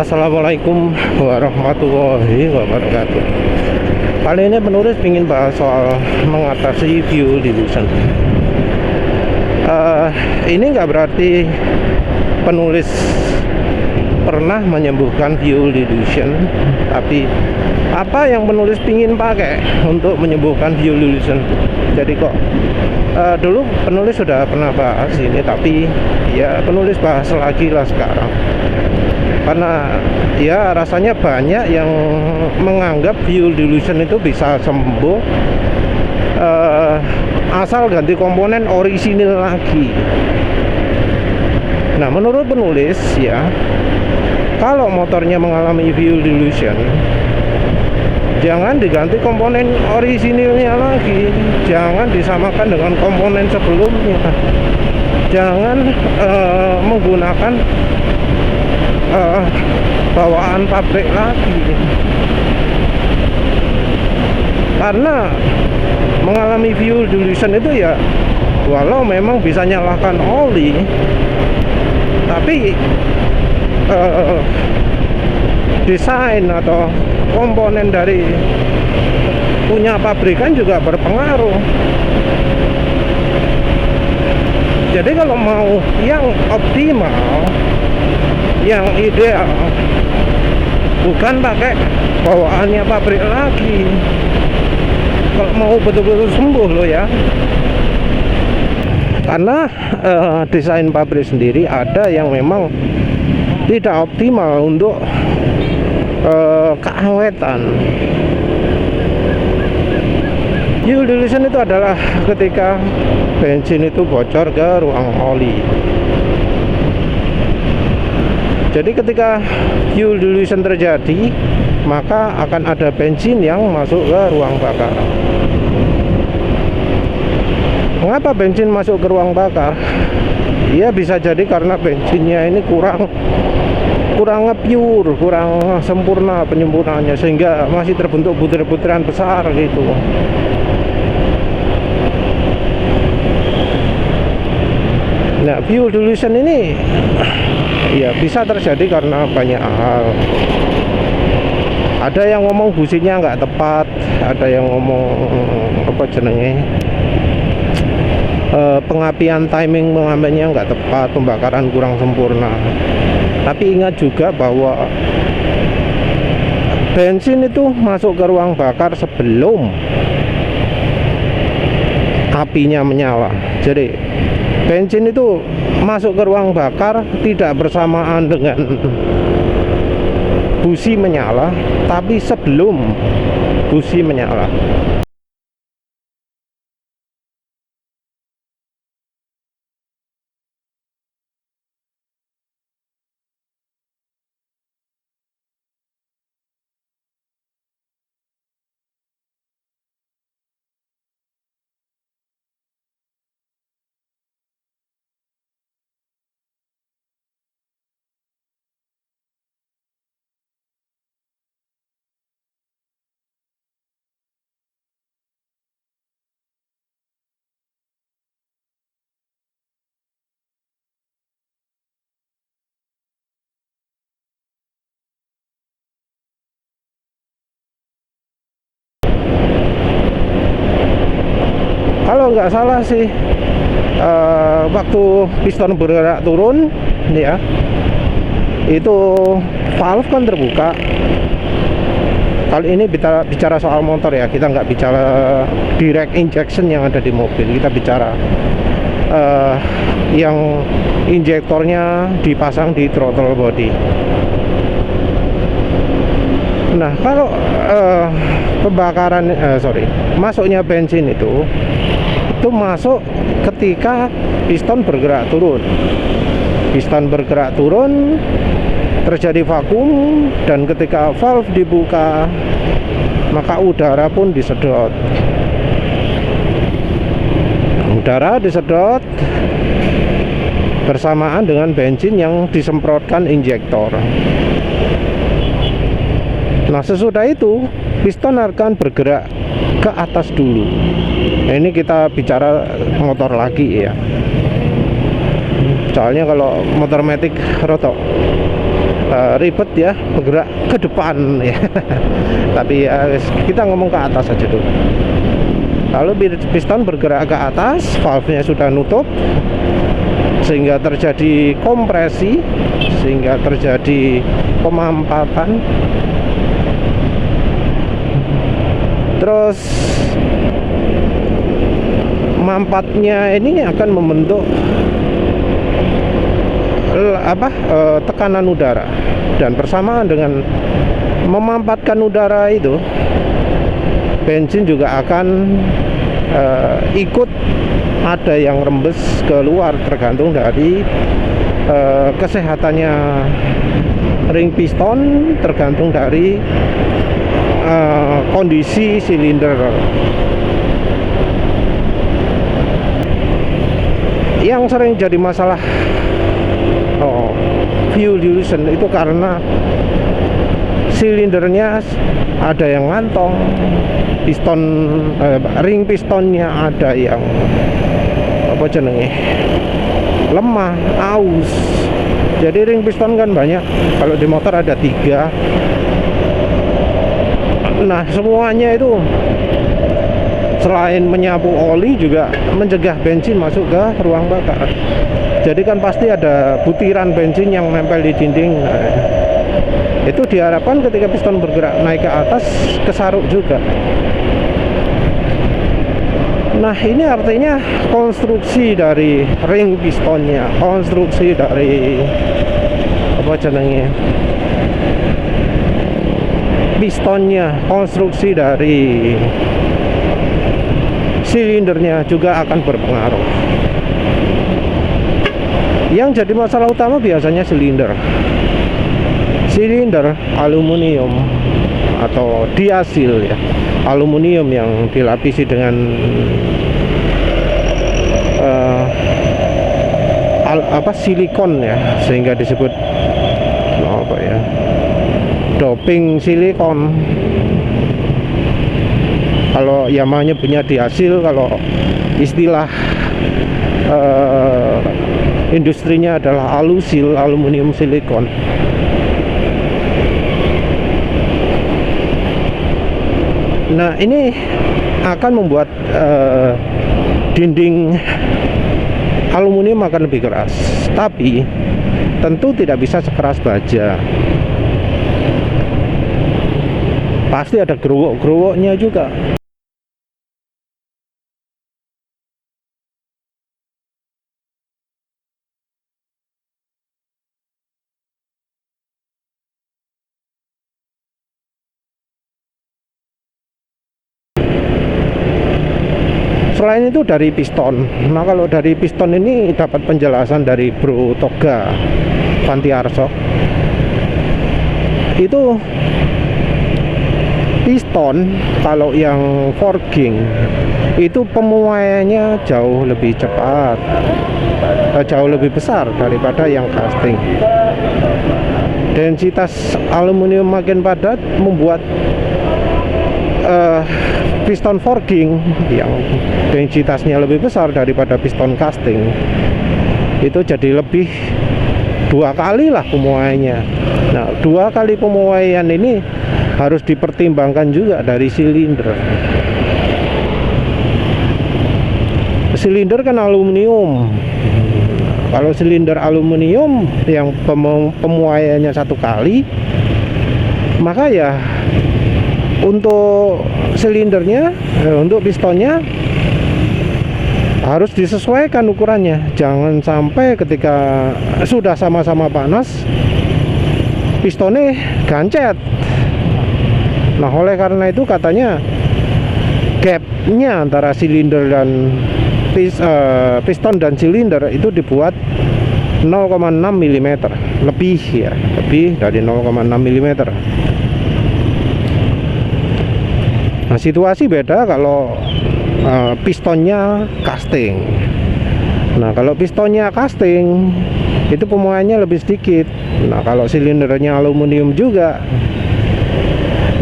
Assalamualaikum warahmatullahi wabarakatuh. Kali ini penulis ingin bahas soal mengatasi fuel dilution. Ini nggak berarti penulis pernah menyembuhkan fuel dilution, tapi apa yang penulis ingin pakai untuk menyembuhkan fuel dilution. Jadi kok dulu penulis sudah pernah bahas ini, tapi ya penulis bahas lagi lah sekarang. Karena ya rasanya banyak yang menganggap fuel dilution itu bisa sembuh asal ganti komponen orisinil lagi. Nah, menurut penulis ya, kalau motornya mengalami fuel dilution, jangan diganti komponen orisinilnya lagi, jangan disamakan dengan komponen sebelumnya, jangan menggunakan bawaan pabrik lagi, karena mengalami fuel dilution itu ya walau memang bisa nyalakan oli, tapi desain atau komponen dari punya pabrikan juga berpengaruh. Jadi kalau mau yang optimal, yang ideal, bukan pakai bawaannya pabrik lagi. Kalau mau betul-betul sembuh loh ya, karena desain pabrik sendiri ada yang memang tidak optimal untuk keawetan. Fuel dilution itu adalah ketika bensin itu bocor ke ruang oli. Jadi ketika fuel dilution terjadi, maka akan ada bensin yang masuk ke ruang bakar. Mengapa bensin masuk ke ruang bakar? Ya bisa jadi karena bensinnya ini kurang nge-pure, kurang sempurna penyempurnaannya, sehingga masih terbentuk butir-butiran besar gitu. Nah, fuel dilution ini ya bisa terjadi karena banyak hal. Ada yang ngomong businya nggak tepat, ada yang ngomong apa jenenge, pengapian timing pengapiannya nggak tepat, pembakaran kurang sempurna. Tapi ingat juga bahwa bensin itu masuk ke ruang bakar sebelum apinya menyala. Jadi bensin itu masuk ke ruang bakar tidak bersamaan dengan busi menyala, tapi sebelum busi menyala. Kalau nggak salah sih, waktu piston bergerak turun ya, itu valve kan terbuka. Kali ini bicara soal motor ya, kita nggak bicara direct injection yang ada di mobil, kita bicara yang injektornya dipasang di throttle body. Nah, kalau masuknya bensin itu masuk ketika piston bergerak turun. Piston bergerak turun, terjadi vakum, dan ketika valve dibuka, maka udara pun disedot. Udara disedot bersamaan dengan bensin yang disemprotkan injektor. Nah, sesudah itu piston akan bergerak ke atas dulu. Nah, ini kita bicara motor lagi ya. Soalnya kalau motor matic rotok ribet ya bergerak ke depan ya. Tapi kita ngomong ke atas saja dulu. Lalu piston bergerak ke atas, valve-nya sudah nutup, sehingga terjadi kompresi, sehingga terjadi pemampatan. Terus mampatnya ini akan membentuk tekanan udara, dan bersamaan dengan memampatkan udara itu, bensin juga akan ikut ada yang rembes keluar, tergantung dari kesehatannya ring piston, tergantung dari kondisi silinder. Yang sering jadi masalah fuel dilution itu karena silindernya ada yang ngantong, piston ring pistonnya ada yang lemah, aus. Jadi ring piston kan banyak, kalau di motor ada 3. Nah, semuanya itu selain menyapu oli juga mencegah bensin masuk ke ruang bakar. Jadi kan pasti ada butiran bensin yang nempel di dinding. Nah, itu diharapkan ketika piston bergerak naik ke atas kesaruk juga. Nah, ini artinya konstruksi dari ring pistonnya, konstruksi dari pistonnya, konstruksi dari silindernya juga akan berpengaruh. Yang jadi masalah utama biasanya silinder aluminium atau diasil ya, aluminium yang dilapisi dengan silikon ya, sehingga disebut doping silikon. Kalau Yamaha punya diasil, kalau istilah industrinya adalah alusil, aluminium silikon. Nah, ini akan membuat dinding aluminium akan lebih keras, tapi tentu tidak bisa sekeras baja. Pasti ada gerowok-gerowoknya juga. Selain itu dari piston. Nah, kalau dari piston ini dapat penjelasan dari Bro Toga Fantiarso. Itu piston kalau yang forging itu pemuaiannya jauh lebih cepat, jauh lebih besar daripada yang casting. Densitas aluminium makin padat membuat piston forging yang densitasnya lebih besar daripada piston casting itu jadi lebih 2 kali lah pemuaiannya. Nah, 2 kali pemuaian ini harus dipertimbangkan juga dari silinder. Silinder kan aluminium. Kalau silinder aluminium yang pemuaiannya 1 kali, maka ya untuk silindernya, untuk pistonnya harus disesuaikan ukurannya. Jangan sampai ketika sudah sama-sama panas pistonnya gancet. Nah, oleh karena itu katanya gapnya antara silinder dan piston dan silinder itu dibuat 0,6 mm lebih ya, lebih dari 0,6 mm. Nah, situasi beda kalau pistonnya casting. Nah, kalau pistonnya casting itu pemuaiannya lebih sedikit. Nah, kalau silindernya aluminium juga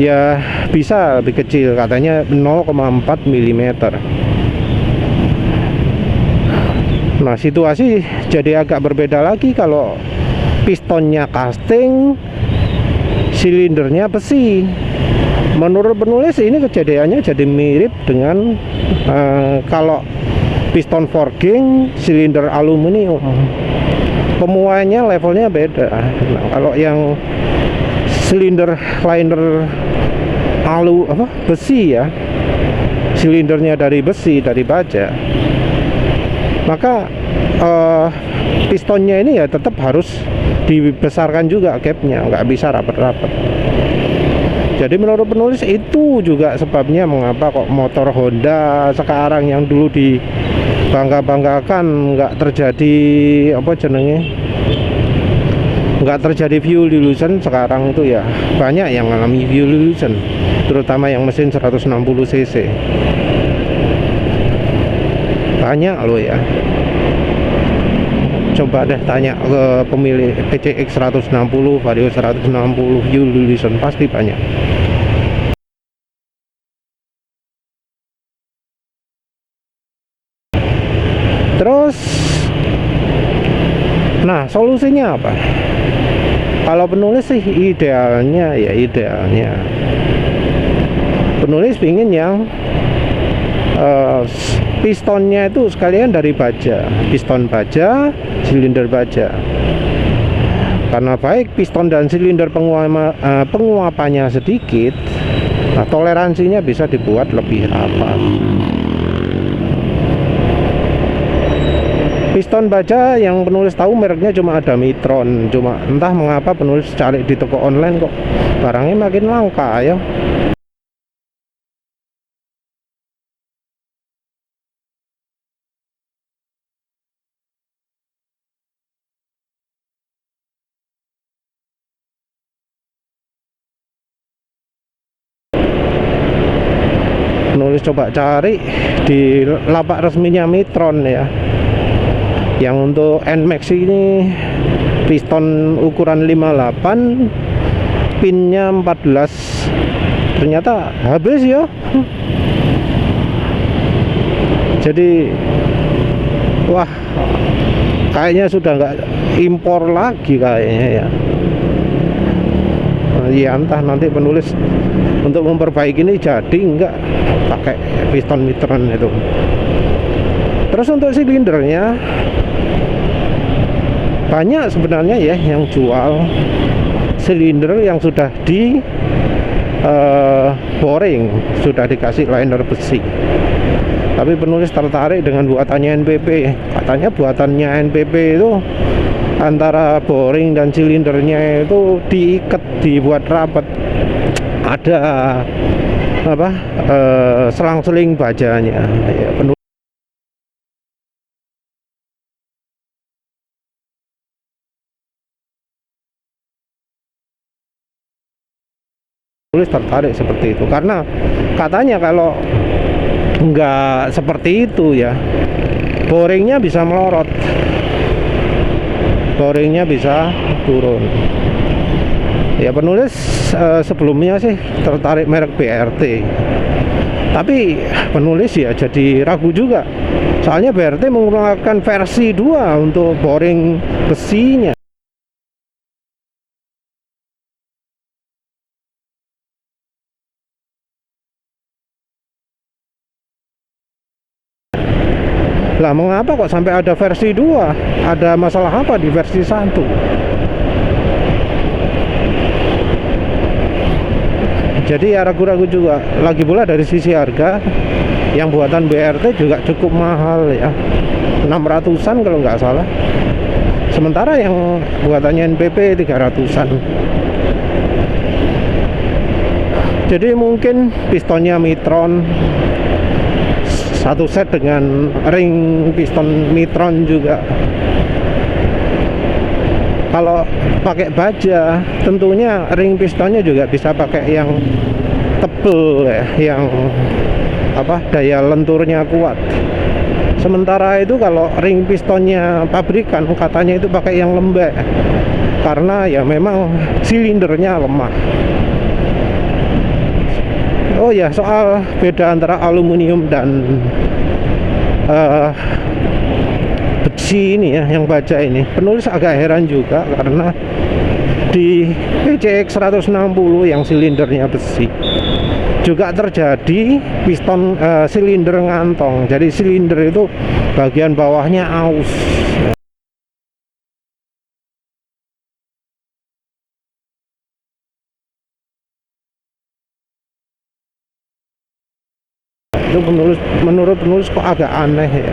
ya bisa lebih kecil, katanya 0,4 mm. Nah, situasi jadi agak berbeda lagi kalau pistonnya casting, silindernya besi. Menurut penulis ini kejadiannya jadi mirip dengan kalau piston forging silinder aluminium, pemuaiannya levelnya beda. Nah, kalau yang silinder liner besi ya, silindernya dari besi, dari baja, maka pistonnya ini ya tetap harus dibesarkan juga gapnya, nggak bisa rapat-rapat. Jadi menurut penulis itu juga sebabnya mengapa kok motor Honda sekarang yang dulu dibangga-banggakan nggak terjadi nggak terjadi fuel dilution, sekarang itu ya banyak yang mengalami fuel dilution, terutama yang mesin 160 cc. Banyak loh ya. Coba deh tanya ke pemilik PCX 160, Vario 160 fuel dilution, pasti banyak. Terus, nah solusinya apa? Kalau penulis sih idealnya penulis pingin yang pistonnya itu sekalian dari baja, piston baja, silinder baja. Karena baik piston dan silinder penguapannya sedikit, nah toleransinya bisa dibuat lebih rapat. Piston baja yang penulis tahu mereknya cuma ada Mitron, cuma entah mengapa penulis cari di toko online kok barangnya makin langka ya. Penulis coba cari di lapak resminya Mitron ya. Yang untuk NMAX ini piston ukuran 58, pinnya 14, ternyata habis ya. Jadi wah, kayaknya sudah nggak impor lagi kayaknya ya. Ya entah nanti penulis untuk memperbaiki ini jadi nggak pakai piston Mitron itu. Terus untuk silindernya banyak sebenarnya ya yang jual silinder yang sudah di boring, sudah dikasih liner besi. Tapi penulis tertarik dengan buatannya NPP. Katanya buatannya NPP itu antara boring dan silindernya itu diikat, dibuat rapat. Ada selang-seling bajanya ya, penulis tertarik seperti itu karena katanya kalau nggak seperti itu ya boringnya bisa melorot, boringnya bisa turun ya. Penulis sebelumnya sih tertarik merek BRT, tapi penulis ya jadi ragu juga soalnya BRT menggunakan versi 2 untuk boring besinya. Lah mengapa kok sampai ada versi 2? Ada masalah apa di versi 1? Jadi ya ragu-ragu juga. Lagi pula dari sisi harga, yang buatan BRT juga cukup mahal ya, 600-an kalau nggak salah. Sementara yang buatannya NPP 300-an. Jadi mungkin pistonnya Mitron satu set dengan ring piston Mitron juga. Kalau pakai baja tentunya ring pistonnya juga bisa pakai yang tebel ya, yang daya lenturnya kuat. Sementara itu kalau ring pistonnya pabrikan katanya itu pakai yang lembek karena ya memang silindernya lemah. Oh ya, soal beda antara aluminium dan besi ini ya, yang baja ini. Penulis agak heran juga karena di PCX 160 yang silindernya besi juga terjadi piston silinder ngantong. Jadi silinder itu bagian bawahnya aus. Itu menurut penulis kok agak aneh ya.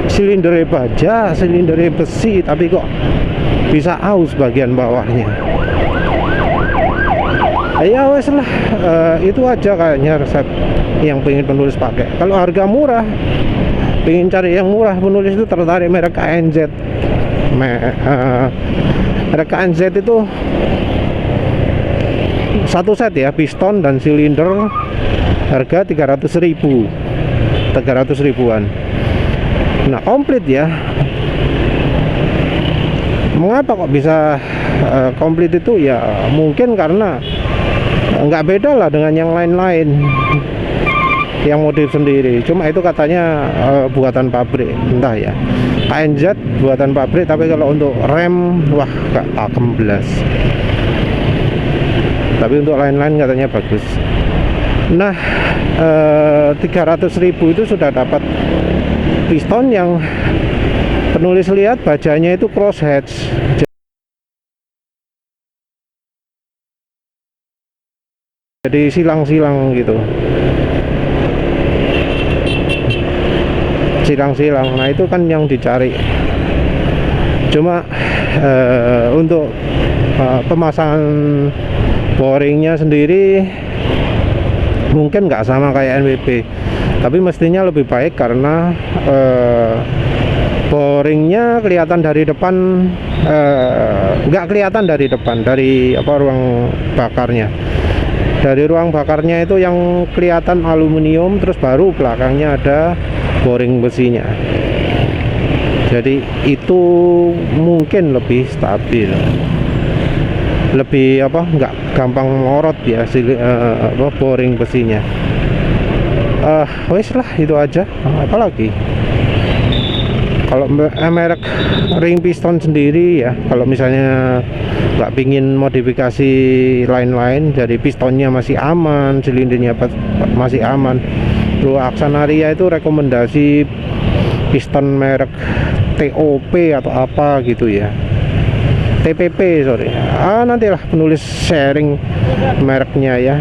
Silindernya baja, silindernya besi, tapi kok bisa aus bagian bawahnya. Ya wes lah, itu aja kayaknya resep yang pengen penulis pakai. Kalau harga murah, pengen cari yang murah, penulis itu tertarik merek KNZ. Merek KNZ itu satu set ya, piston dan silinder, harga 300.000, 300 ribuan. Nah komplit ya. Mengapa kok bisa komplit itu ya? Mungkin karena nggak beda lah dengan yang lain-lain yang modif sendiri. Cuma itu katanya buatan pabrik, entah ya. KNZ buatan pabrik, tapi kalau untuk rem wah gak pakem belas. Tapi untuk lain-lain katanya bagus. Nah 300.000 itu sudah dapat piston yang penulis lihat bajanya itu cross hatch. Jadi silang-silang gitu, silang-silang. Nah itu kan yang dicari. Cuma untuk pemasangan boringnya sendiri mungkin nggak sama kayak NWP, tapi mestinya lebih baik karena boringnya kelihatan dari depan, nggak kelihatan dari depan, dari ruang bakarnya. Dari ruang bakarnya itu yang kelihatan aluminium, terus baru belakangnya ada boring besinya. Jadi itu mungkin lebih stabil, lebih nggak gampang ngorot ya boring besinya. Wes lah itu aja. Apalagi kalau merek ring piston sendiri ya, kalau misalnya nggak pingin modifikasi lain-lain, jadi pistonnya masih aman, silindernya masih aman, Blue Aksanaria itu rekomendasi piston merek TOP atau apa gitu ya, TPP sorry. Nantilah penulis sharing mereknya ya.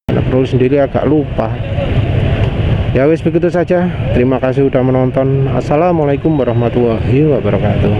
Penulis sendiri agak lupa. Ya wis begitu saja. Terima kasih sudah menonton. Assalamualaikum warahmatullahi wabarakatuh.